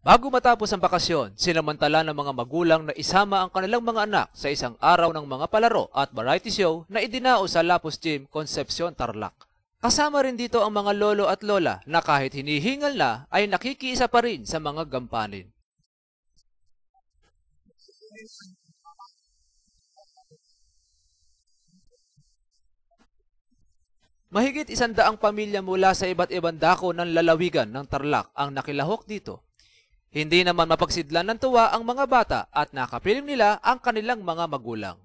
Bago matapos ang bakasyon, sinamantala ng mga magulang na isama ang kanilang mga anak sa isang araw ng mga palaro at variety show na idinao sa Lapus Gym, Concepcion, Tarlac. Kasama rin dito ang mga lolo at lola na kahit hinihingal na ay nakikiisa pa rin sa mga gampanin. Mahigit 100 pamilya mula sa iba't ibang dako ng lalawigan ng Tarlac ang nakilahok dito. Hindi naman mapagsidlan ng tuwa ang mga bata at nakapiling nila ang kanilang mga magulang.